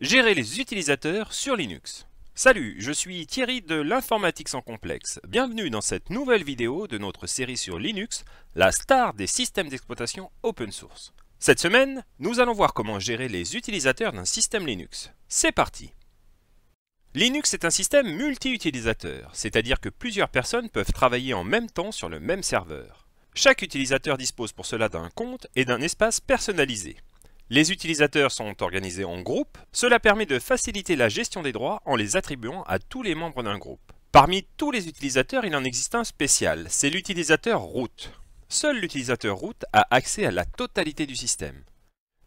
Gérer les utilisateurs sur Linux. Salut, je suis Thierry de l'informatique sans complexe. Bienvenue dans cette nouvelle vidéo de notre série sur Linux, la star des systèmes d'exploitation open source. Cette semaine, nous allons voir comment gérer les utilisateurs d'un système Linux. C'est parti! Linux est un système multi-utilisateur, c'est-à-dire que plusieurs personnes peuvent travailler en même temps sur le même serveur. Chaque utilisateur dispose pour cela d'un compte et d'un espace personnalisé. Les utilisateurs sont organisés en groupes, cela permet de faciliter la gestion des droits en les attribuant à tous les membres d'un groupe. Parmi tous les utilisateurs, il en existe un spécial, c'est l'utilisateur root. Seul l'utilisateur root a accès à la totalité du système.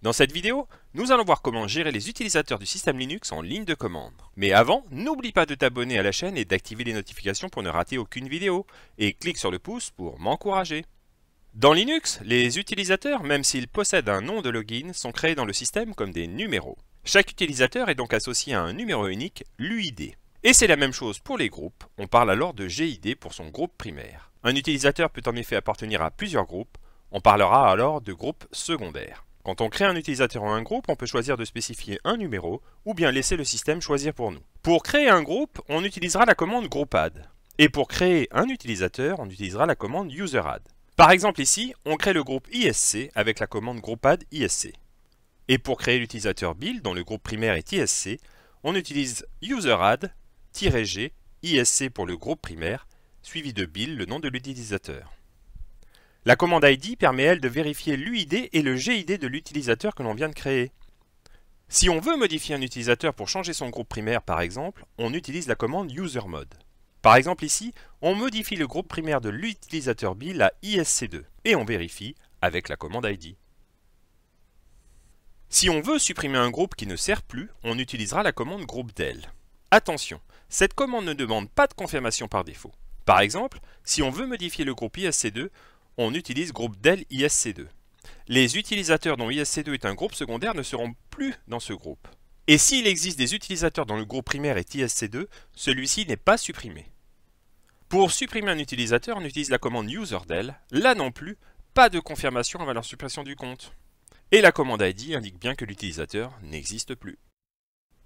Dans cette vidéo, nous allons voir comment gérer les utilisateurs du système Linux en ligne de commande. Mais avant, n'oublie pas de t'abonner à la chaîne et d'activer les notifications pour ne rater aucune vidéo, et clique sur le pouce pour m'encourager. Dans Linux, les utilisateurs, même s'ils possèdent un nom de login, sont créés dans le système comme des numéros. Chaque utilisateur est donc associé à un numéro unique, l'UID. Et c'est la même chose pour les groupes, on parle alors de GID pour son groupe primaire. Un utilisateur peut en effet appartenir à plusieurs groupes, on parlera alors de groupe secondaire. Quand on crée un utilisateur en un groupe, on peut choisir de spécifier un numéro, ou bien laisser le système choisir pour nous. Pour créer un groupe, on utilisera la commande groupadd. Et pour créer un utilisateur, on utilisera la commande useradd. Par exemple ici, on crée le groupe ISC avec la commande groupadd ISC. Et pour créer l'utilisateur build dont le groupe primaire est ISC, on utilise useradd-g ISC pour le groupe primaire, suivi de build, le nom de l'utilisateur. La commande ID permet elle de vérifier l'UID et le GID de l'utilisateur que l'on vient de créer. Si on veut modifier un utilisateur pour changer son groupe primaire par exemple, on utilise la commande usermod. Par exemple ici, on modifie le groupe primaire de l'utilisateur build à ISC2 et on vérifie avec la commande ID. Si on veut supprimer un groupe qui ne sert plus, on utilisera la commande groupdel. Attention, cette commande ne demande pas de confirmation par défaut. Par exemple, si on veut modifier le groupe ISC2, on utilise groupdel ISC2. Les utilisateurs dont ISC2 est un groupe secondaire ne seront plus dans ce groupe. Et s'il existe des utilisateurs dont le groupe primaire est ISC2, celui-ci n'est pas supprimé. Pour supprimer un utilisateur, on utilise la commande userdel. Là non plus, pas de confirmation avant la suppression du compte. Et la commande ID indique bien que l'utilisateur n'existe plus.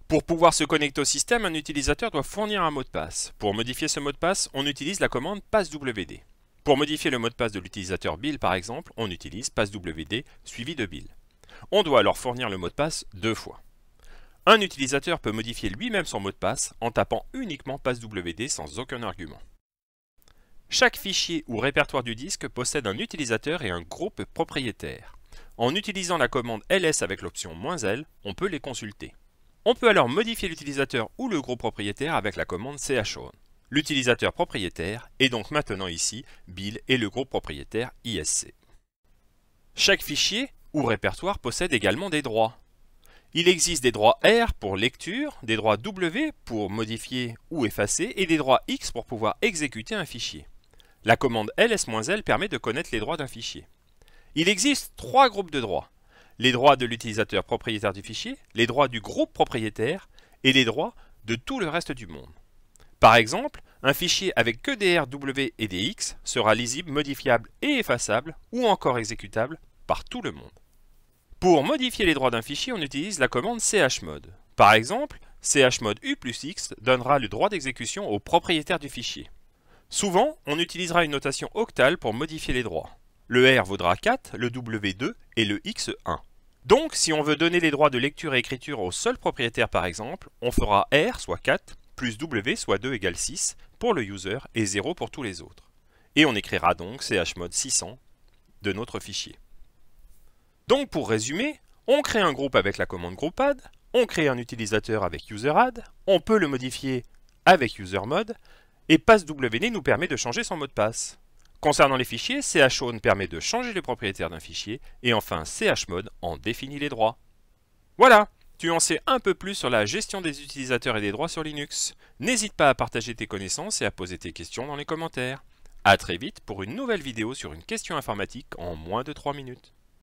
Pour pouvoir se connecter au système, un utilisateur doit fournir un mot de passe. Pour modifier ce mot de passe, on utilise la commande passwd. Pour modifier le mot de passe de l'utilisateur build par exemple, on utilise passwd suivi de build. On doit alors fournir le mot de passe deux fois. Un utilisateur peut modifier lui-même son mot de passe en tapant uniquement passwd sans aucun argument. Chaque fichier ou répertoire du disque possède un utilisateur et un groupe propriétaire. En utilisant la commande ls avec l'option "-l", on peut les consulter. On peut alors modifier l'utilisateur ou le groupe propriétaire avec la commande chown. L'utilisateur propriétaire est donc maintenant ici build et le groupe propriétaire ISC. Chaque fichier ou répertoire possède également des droits. Il existe des droits R pour lecture, des droits W pour modifier ou effacer et des droits X pour pouvoir exécuter un fichier. La commande ls-l permet de connaître les droits d'un fichier. Il existe trois groupes de droits. Les droits de l'utilisateur propriétaire du fichier, les droits du groupe propriétaire et les droits de tout le reste du monde. Par exemple, un fichier avec que des R, W et des X sera lisible, modifiable et effaçable ou encore exécutable par tout le monde. Pour modifier les droits d'un fichier, on utilise la commande chmod. Par exemple, chmod u plus x donnera le droit d'exécution au propriétaire du fichier. Souvent, on utilisera une notation octale pour modifier les droits. Le R vaudra 4, le W 2 et le X 1. Donc, si on veut donner les droits de lecture et écriture au seul propriétaire par exemple, on fera R soit 4, plus W soit 2 égale 6 pour le user et 0 pour tous les autres. Et on écrira donc chmod 600 de notre fichier. Donc pour résumer, on crée un groupe avec la commande groupadd, on crée un utilisateur avec useradd, on peut le modifier avec usermod, et passwd nous permet de changer son mot de passe. Concernant les fichiers, chown permet de changer le propriétaire d'un fichier, et enfin chmod en définit les droits. Voilà, tu en sais un peu plus sur la gestion des utilisateurs et des droits sur Linux. N'hésite pas à partager tes connaissances et à poser tes questions dans les commentaires. A très vite pour une nouvelle vidéo sur une question informatique en moins de 3 minutes.